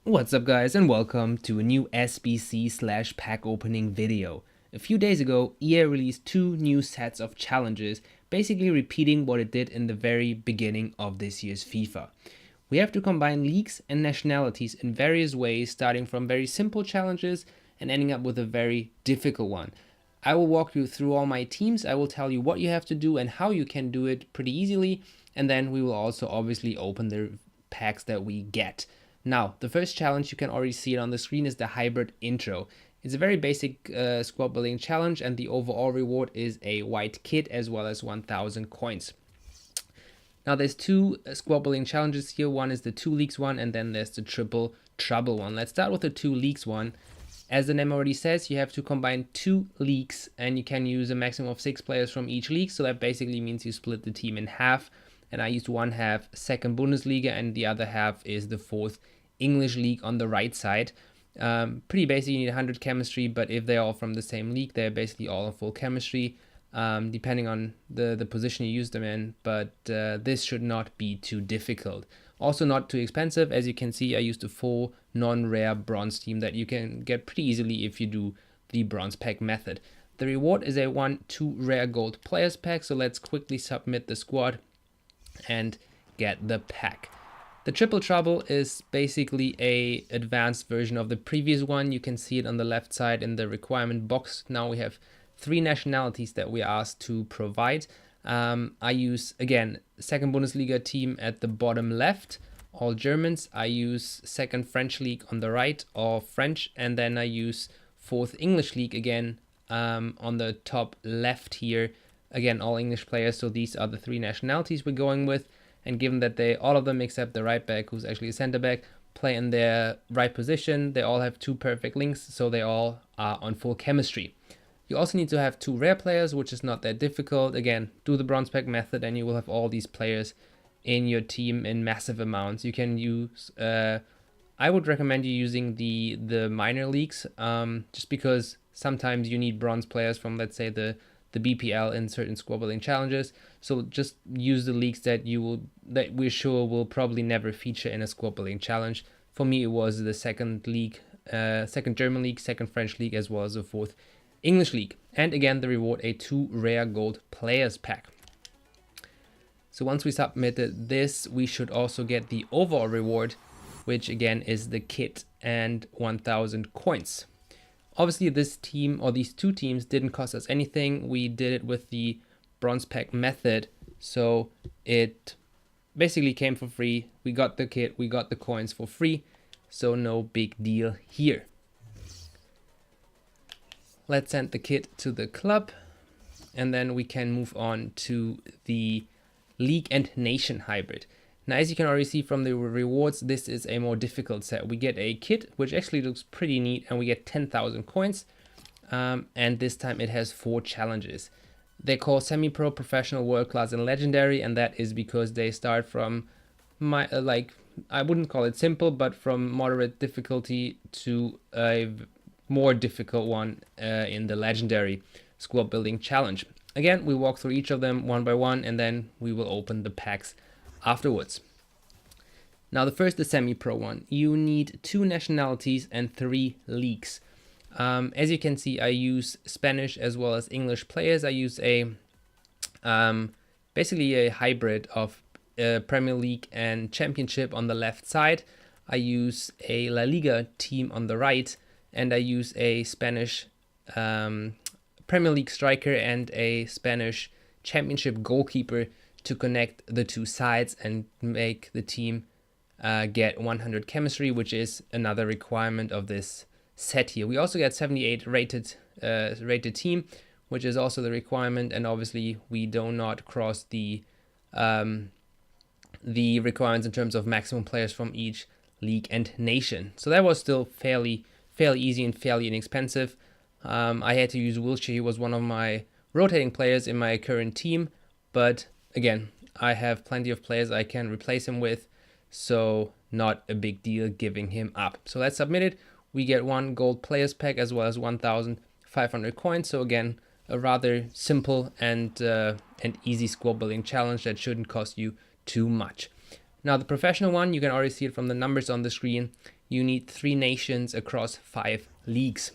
What's up guys, and welcome to a new SBC/pack opening video. A few days ago, EA released two new sets of challenges, basically repeating what it did in the very beginning of this year's FIFA. We have to combine leagues and nationalities in various ways, starting from very simple challenges and ending up with a very difficult one. I will walk you through all my teams, I will tell you what you have to do and how you can do it pretty easily, and then we will also obviously open the packs that we get. Now, the first challenge, you can already see it on the screen, is the hybrid intro. It's a very basic squad building challenge, and the overall reward is a white kit as well as 1000 coins. Now there's two squad building challenges here. One is the 2 leagues one, and then there's the triple trouble one. Let's start with the 2 leagues one. As the name already says, you have to combine 2 leagues, and you can use a maximum of 6 players from each league. So that basically means you split the team in half. And I used one half second Bundesliga, and the other half is the 4th English league on the right side. Pretty basic, you need 100 chemistry, but if they're all from the same league, they're basically all in full chemistry, depending on the position you use them in, but this should not be too difficult. Also not too expensive. As you can see, I used a full non-rare bronze team that you can get pretty easily if you do the bronze pack method. The reward is a 1/2 rare gold players pack, so let's quickly submit the squad and get the pack. The triple trouble is basically a advanced version of the previous one. You can see it on the left side in the requirement box. Now we have 3 nationalities that we are asked to provide. I use, again, second Bundesliga team at the bottom left, all Germans. I use second French league on the right, all French. And then I use 4th English league again on the top left here. Again, all English players. So these are the 3 nationalities we're going with. And given that all of them except the right back, who's actually a center back, play in their right position, they all have 2 perfect links, so they all are on full chemistry. You also need to have 2 rare players, which is not that difficult. Again, do the bronze pack method and you will have all these players in your team in massive amounts. You can use, I would recommend you using the minor leagues, just because sometimes you need bronze players from, let's say, the BPL in certain squad building challenges. So just use the leagues that we're sure will probably never feature in a squad building challenge. For me, it was the second league, second German league, second French league, as well as the 4th English league. And again, the reward, a 2 rare gold players pack. So once we submitted this, we should also get the overall reward, which again is the kit and 1000 coins. Obviously, this team, or these 2 teams, didn't cost us anything. We did it with the bronze pack method, so it basically came for free. We got the kit, we got the coins for free, so no big deal here. Let's send the kit to the club, and then we can move on to the league and nation hybrid. Now, as you can already see from the rewards, this is a more difficult set. We get a kit, which actually looks pretty neat, and we get 10,000 coins. And this time it has 4 challenges. They call semi-pro, professional, world class, and legendary, and that is because they start from I wouldn't call it simple, but from moderate difficulty to a more difficult one in the legendary squad building challenge. Again, we walk through each of them one by one, and then we will open the packs afterwards. Now the first, the semi-pro one. You need 2 nationalities and 3 leagues. As you can see, I use Spanish as well as English players. I use a basically a hybrid of Premier League and Championship on the left side. I use a La Liga team on the right, and I use a Spanish Premier League striker and a Spanish Championship goalkeeper to connect the 2 sides and make the team get 100 chemistry, which is another requirement of this set here. We also get 78 rated team, which is also the requirement, and obviously we do not cross the requirements in terms of maximum players from each league and nation. So that was still fairly easy and fairly inexpensive. I had to use Wilshere. He was one of my rotating players in my current team, but again, I have plenty of players I can replace him with, so not a big deal giving him up. So let's submit it. We get 1 gold players pack as well as 1,500 coins. So again, a rather simple and easy squad building challenge that shouldn't cost you too much. Now the professional one, you can already see it from the numbers on the screen. you need 3 nations across 5 leagues.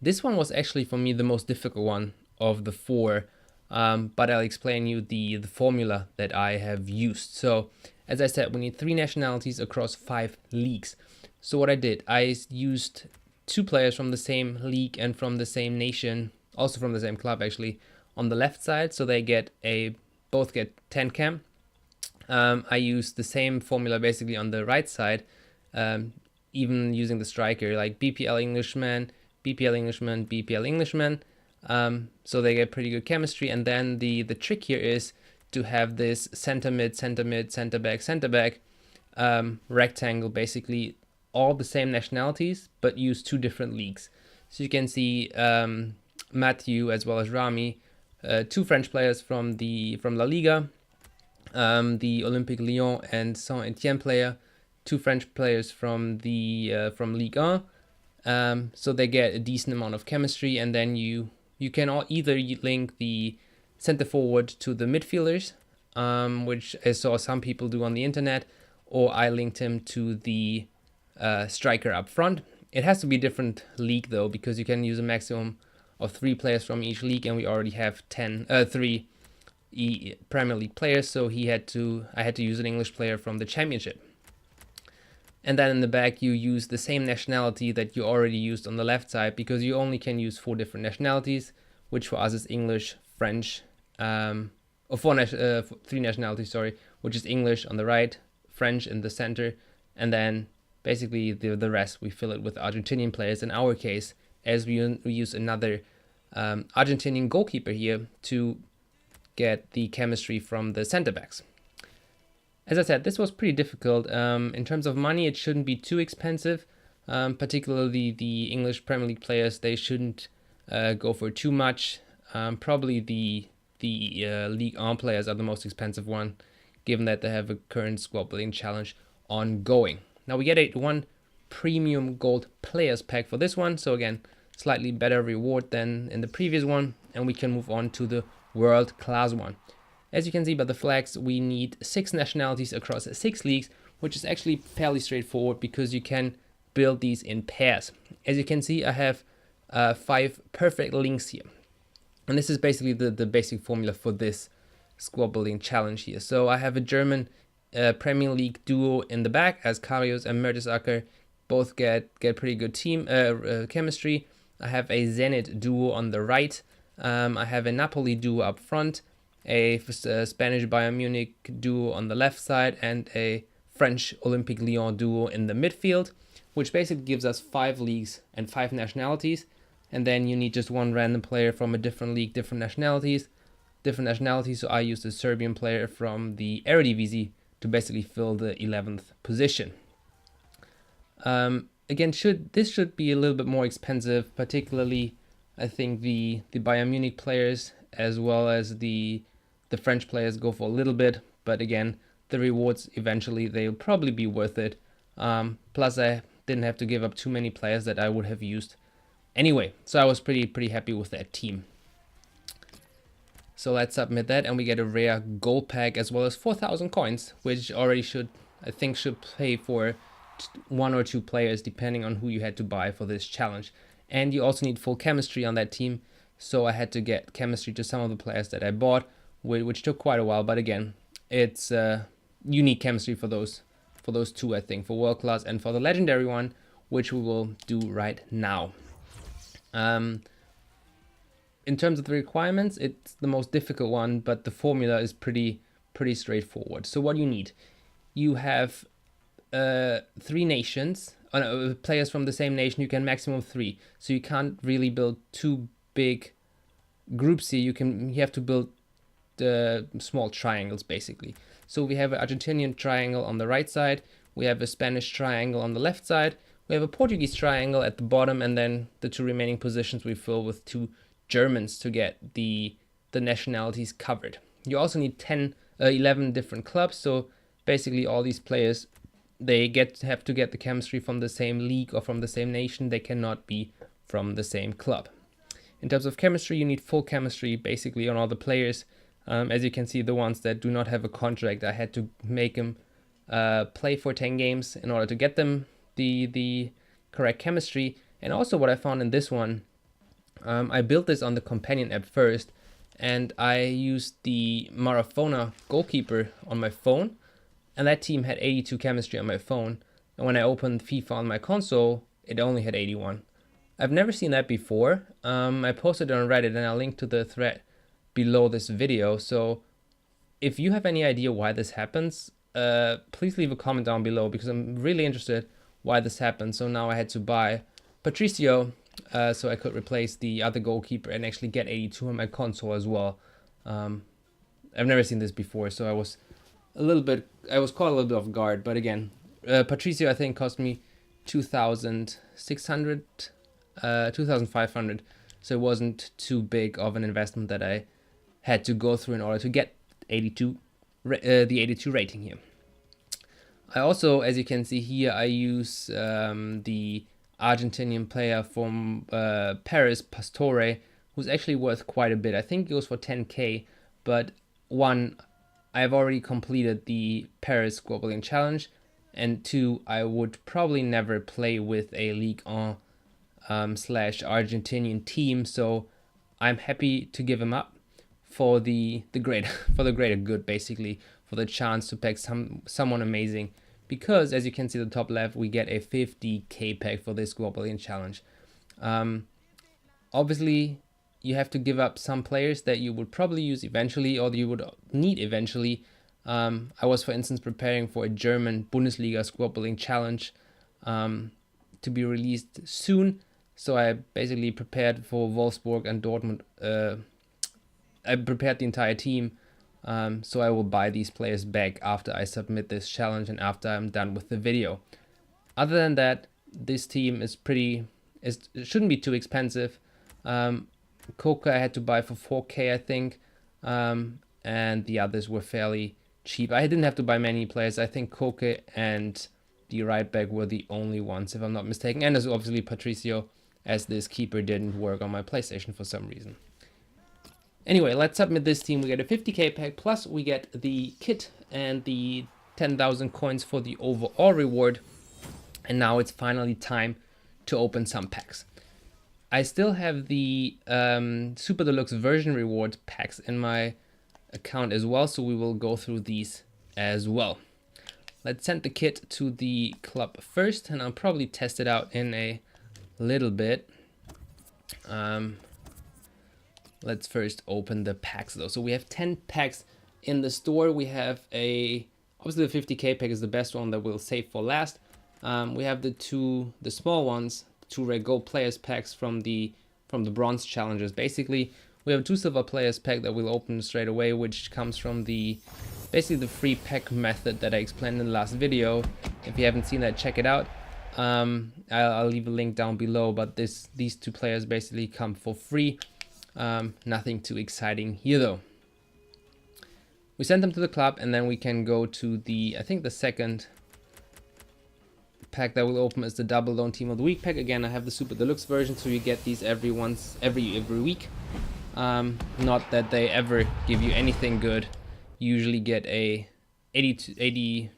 This one was actually for me the most difficult one of the 4, but I'll explain you the formula that I have used. So as I said, we need 3 nationalities across 5 leagues. So what I did, I used 2 players from the same league and from the same nation, also from the same club actually, on the left side, so they both get 10 cam. I used the same formula basically on the right side, even using the striker, like BPL Englishman, BPL Englishman, BPL Englishman. So they get pretty good chemistry. And then the trick here is to have this center mid, center back rectangle, basically all the same nationalities, but use 2 different leagues. So you can see Matthew as well as Rami, 2 French players from La Liga, the Olympique Lyon and Saint-Etienne player, 2 French players from Ligue 1. So they get a decent amount of chemistry, and then you can either link the center forward to the midfielders, which I saw some people do on the internet, or I linked him to the striker up front. It has to be a different league though, because you can use a maximum of 3 players from each league, and we already have 3 Premier League players, so I had to use an English player from the Championship. And then in the back you use the same nationality that you already used on the left side, because you only can use 4 different nationalities, which for us is English, French, or 3 nationalities, sorry, which is English on the right, French in the center, and then basically the rest we fill it with Argentinian players in our case, as we use another Argentinian goalkeeper here to get the chemistry from the center backs. As I said, this was pretty difficult. In terms of money, it shouldn't be too expensive. Particularly the English Premier League players, they shouldn't go for too much. Probably the Ligue 1 players are the most expensive one, given that they have a current squad building challenge ongoing. Now we get 1 premium gold players pack for this one, so again, slightly better reward than in the previous one, and we can move on to the world class one. As you can see by the flags, we need 6 nationalities across 6 leagues, which is actually fairly straightforward because you can build these in pairs. As you can see, I have 5 perfect links here. And this is basically the basic formula for this squad building challenge here. So I have a German Premier League duo in the back as Karius and Mertesacker. Both get pretty good team chemistry. I have a Zenit duo on the right. I have a Napoli duo up front, a Spanish Bayern Munich duo on the left side, and a French Olympique Lyon duo in the midfield, which basically gives us 5 leagues and 5 nationalities. And then you need just 1 random player from a different league, different nationalities. So I used a Serbian player from the Eredivisie to basically fill the 11th position. Again, this should be a little bit more expensive, particularly I think the Bayern Munich players as well as the French players go for a little bit, but again, the rewards eventually they'll probably be worth it. Plus I didn't have to give up too many players that I would have used anyway, so I was pretty happy with that team. So let's submit that, and we get a rare gold pack as well as 4,000 coins, which already should pay for 1 or 2 players depending on who you had to buy for this challenge. And you also need full chemistry on that team, so I had to get chemistry to some of the players that I bought, which took quite a while, but again, it's unique chemistry for those 2, I think, for world class and for the legendary one, which we will do right now. In terms of the requirements, it's the most difficult one, but the formula is pretty straightforward. So what you have 3 nations, players from the same nation. You can maximum 3, so you can't really build 2 big groups here. You have to build the small triangles basically. So we have an Argentinian triangle on the right side, we have a Spanish triangle on the left side, we have a Portuguese triangle at the bottom, and then the 2 remaining positions we fill with 2 Germans to get the nationalities covered. You also need 11 different clubs, so basically all these players, they have to get the chemistry from the same league or from the same nation. They cannot be from the same club. In terms of chemistry, you need full chemistry basically on all the players. As you can see, the ones that do not have a contract, I had to make them play for 10 games in order to get them the correct chemistry. And also what I found in this one, I built this on the companion app first, and I used the Marafona goalkeeper on my phone, and that team had 82 chemistry on my phone. And when I opened FIFA on my console, it only had 81. I've never seen that before. I posted it on Reddit, and I'll link to the thread below this video. So if you have any idea why this happens, please leave a comment down below, because I'm really interested why this happened. So now I had to buy Patricio, so I could replace the other goalkeeper and actually get 82 on my console as well. I've never seen this before, so I was caught a little bit off guard. But again, Patricio I think cost me 2,600, 2,500, so it wasn't too big of an investment that I had to go through in order to get 82, the 82 rating here. I also, as you can see here, I use the Argentinian player from Paris, Pastore, who's actually worth quite a bit. I think it goes for 10k, but one, I've already completed the Paris Squad Building Challenge, and two, I would probably never play with a Ligue 1 slash Argentinian team, so I'm happy to give him up for the greater good, basically, for the chance to pack someone amazing. Because as you can see at the top left, we get a 50k pack for this Squad Building Challenge. Obviously, you have to give up some players that you would probably use eventually, or you would need eventually. I was, for instance, preparing for a German Bundesliga Squad Building Challenge to be released soon. So I basically prepared for Wolfsburg and Dortmund. I prepared the entire team. So I will buy these players back after I submit this challenge and after I'm done with the video. Other than that, this team is it shouldn't be too expensive. Coca I had to buy for 4k, I think, and the others were fairly cheap. I didn't have to buy many players. I think Coca and the right back were the only ones, if I'm not mistaken. And there's obviously Patricio, as this keeper didn't work on my PlayStation for some reason. Anyway, let's submit this team. We get a 50k pack, plus we get the kit and the 10,000 coins for the overall reward. And now it's finally time to open some packs. I still have the Super Deluxe version reward packs in my account as well, so we will go through these as well. Let's send the kit to the club first, and I'll probably test it out in a little bit. Let's first open the packs though. So we have 10 packs in the store. We have obviously the 50k pack is the best one that we'll save for last. We have the small ones, 2 rare gold players packs from the bronze challenges. Basically, we have a 2 silver players pack that we'll open straight away, which comes from basically the free pack method that I explained in the last video. If you haven't seen that, check it out. I'll leave a link down below, but these 2 players basically come for free. Nothing too exciting here though. We send them to the club, and then we can go to I think the second pack that we'll open is the double loan team of the week pack. Again, I have the Super Deluxe version, so you get these every week. Not that they ever give you anything good. You usually get a 80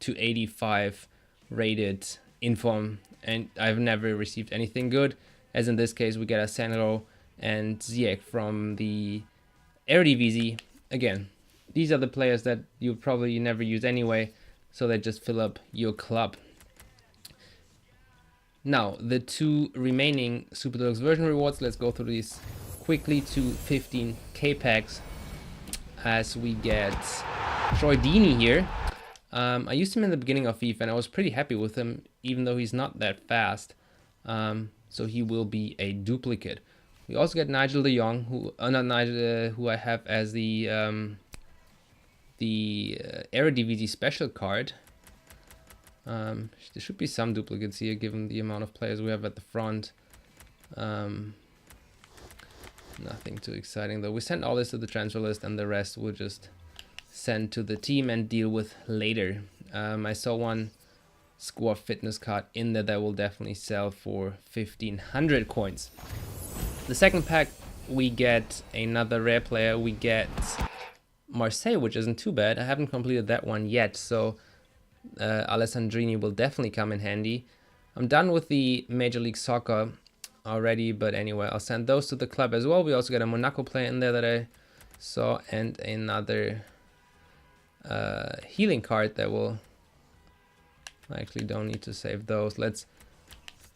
to 85 rated inform, and I've never received anything good, as in this case we get a Sanero and Ziyech from the Eredivisie. Again, these are the players that you probably never use anyway, so they just fill up your club. Now, the 2 remaining Super Deluxe version rewards, let's go through these quickly. 2 15k packs, as we get Troy Deeney here. I used him in the beginning of FIFA, and I was pretty happy with him, even though he's not that fast. So he will be a duplicate. We also get Nigel de Jong, who I have as the Eredivisie special card. There should be some duplicates here, given the amount of players we have at the front. Nothing too exciting though. We send all this to the transfer list, and the rest we'll just send to the team and deal with later. I saw one squad fitness card in there that will definitely sell for 1,500 coins. The second pack, we get another rare player. We get Marseille, which isn't too bad. I haven't completed that one yet, so Alessandrini will definitely come in handy. I'm done with the Major League Soccer already, but anyway, I'll send those to the club as well. We also got a Monaco player in there that I saw, and another healing card that will... I actually don't need to save those. Let's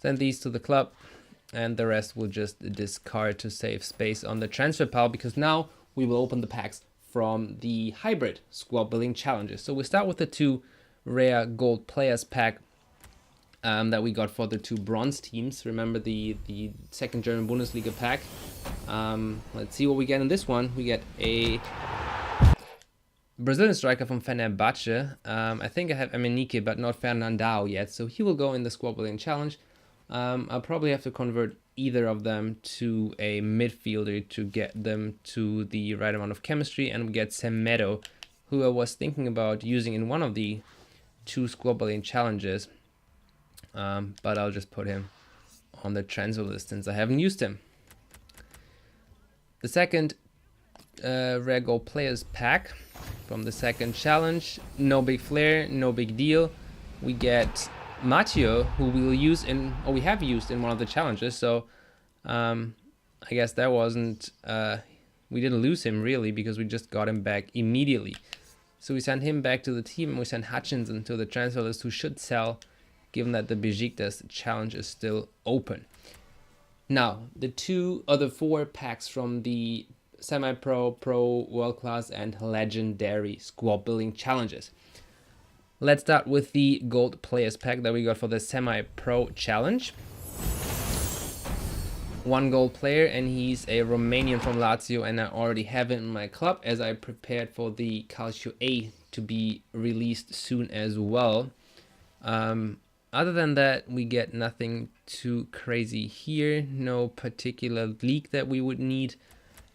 send these to the club, and the rest will just discard to save space on the transfer pile, because now we will open the packs from the hybrid squad building challenges. So we start with the 2 rare gold players pack that we got for the 2 bronze teams. Remember the second German Bundesliga pack. Let's see what we get in this one. We get a Brazilian striker from Fenerbahce. I think I have Emenike, but not Fernandao yet, so he will go in the squad building challenge. I'll probably have to convert either of them to a midfielder to get them to the right amount of chemistry, and we get Semedo, who I was thinking about using in one of the 2 squad building challenges, but I'll just put him on the transfer list since I haven't used him. The second rare gold players pack from the second challenge, no big flair, no big deal. We get Matteo, who we'll use in, or we have used in one of the challenges, so I guess that wasn't, we didn't lose him really, because we just got him back immediately. So we sent him back to the team, and we sent Hutchinson to the transfer list, who should sell, given that the Besiktas challenge is still open. Now, the 4 packs from the semi-pro, pro, world class, and legendary squad building challenges. Let's start with the gold players pack that we got for the semi-pro challenge. 1 gold player, and he's a Romanian from Lazio, and I already have him in my club as I prepared for the Calcio A to be released soon as well. Other than that, we get nothing too crazy here. No particular league that we would need.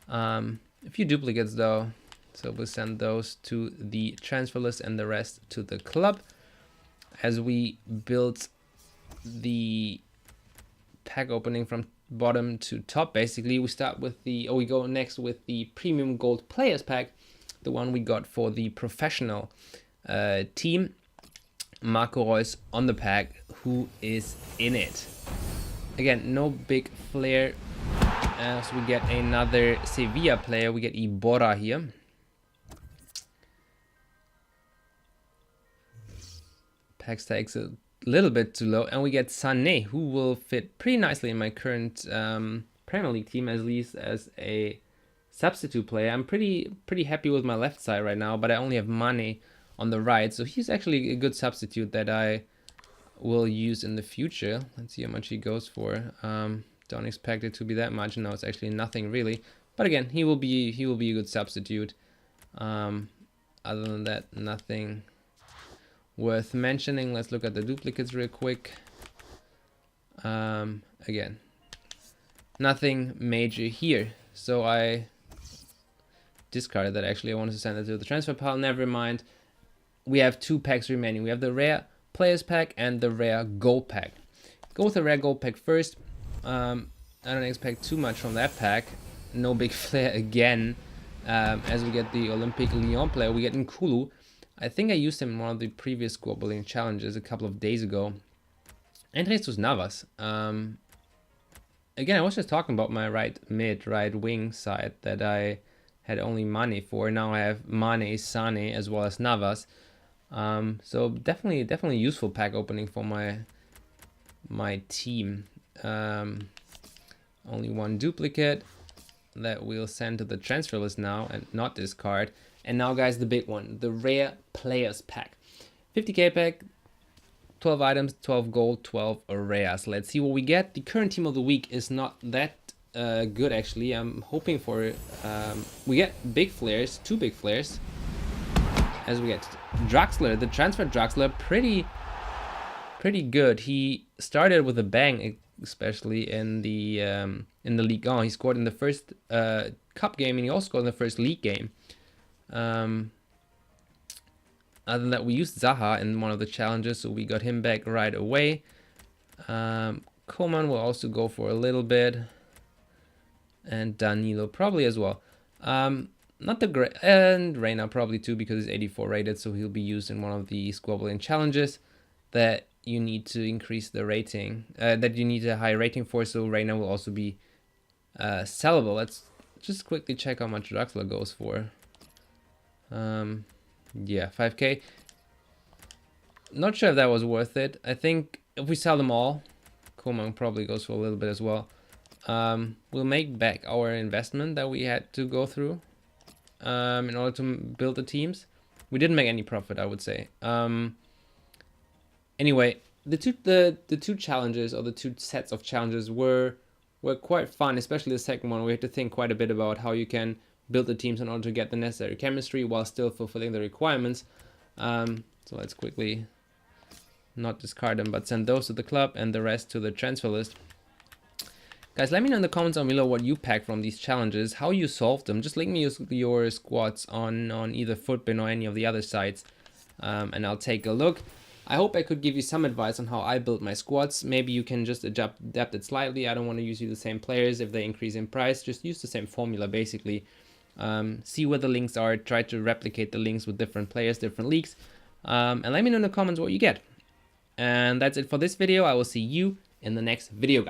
A few duplicates though, so we'll send those to the transfer list and the rest to the club as we build the pack opening from bottom to top. Basically, we start with we go next with the premium gold players pack, the one we got for the professional team. Marco Reus on the pack, who is in it. Again, no big flair. So we get another Sevilla player. We get Iborra here. Pack tags a little bit too low, and we get Sané, who will fit pretty nicely in my current Premier League team, at least as a substitute player. I'm pretty happy with my left side right now, but I only have Mane on the right, so he's actually a good substitute that I will use in the future. Let's see how much he goes for. Don't expect it to be that much. No, it's actually nothing really. But again, he will be a good substitute. Other than that, nothing worth mentioning. Let's look at the duplicates real quick. Again, nothing major here. So I discarded that. Actually, I wanted to send it to the transfer pile. Never mind. We have 2 packs remaining. We have the rare players pack and the rare gold pack. Go with the rare gold pack first. I don't expect too much from that pack. No big flair again. As we get the Olympique Lyon player, we get Nkulu. I think I used him in one of the previous squad building challenges a couple of days ago. And Jesus Navas. Again, I was just talking about my right wing side that I had only Mane for. Now I have Mane, Sane, as well as Navas. So definitely useful pack opening for my team. Only 1 duplicate that we'll send to the transfer list now and not discard. And now, guys, the big one, the rare players pack. 50k pack, 12 items, 12 gold, 12 rares. Let's see what we get. The current team of the week is not that good, actually. I'm hoping for we get big flares, 2 big flares, as we get Draxler, the transfer Draxler, pretty good. He started with a bang, especially in the Ligue 1. He scored in the first cup game, and he also scored in the first league game. Other than that, we used Zaha in one of the challenges, so we got him back right away. Coman will also go for a little bit, and Danilo probably as well. not the great, and Reyna probably too, because he's 84 rated, so he'll be used in one of the squabbling challenges that you need to increase the rating, that you need a high rating for, so Reyna will also be sellable. Let's just quickly check how much Draxler goes for. Yeah, 5k. Not sure if that was worth it. I think if we sell them all, Komang probably goes for a little bit as well. We'll make back our investment that we had to go through in order to build the teams. We didn't make any profit, I would say. Anyway, the two challenges, or the two sets of challenges, were quite fun, especially the second one. We had to think quite a bit about how you can build the teams in order to get the necessary chemistry while still fulfilling the requirements. So let's quickly not discard them, but send those to the club and the rest to the transfer list. Guys, let me know in the comments down below what you packed from these challenges, how you solved them. Just link me your squads on either Footbin or any of the other sites, and I'll take a look. I hope I could give you some advice on how I build my squads. Maybe you can just adapt it slightly. I don't want to use the same players if they increase in price. Just use the same formula, basically. See where the links are. Try to replicate the links with different players, different leagues. And let me know in the comments what you get. And that's it for this video. I will see you in the next video, guys.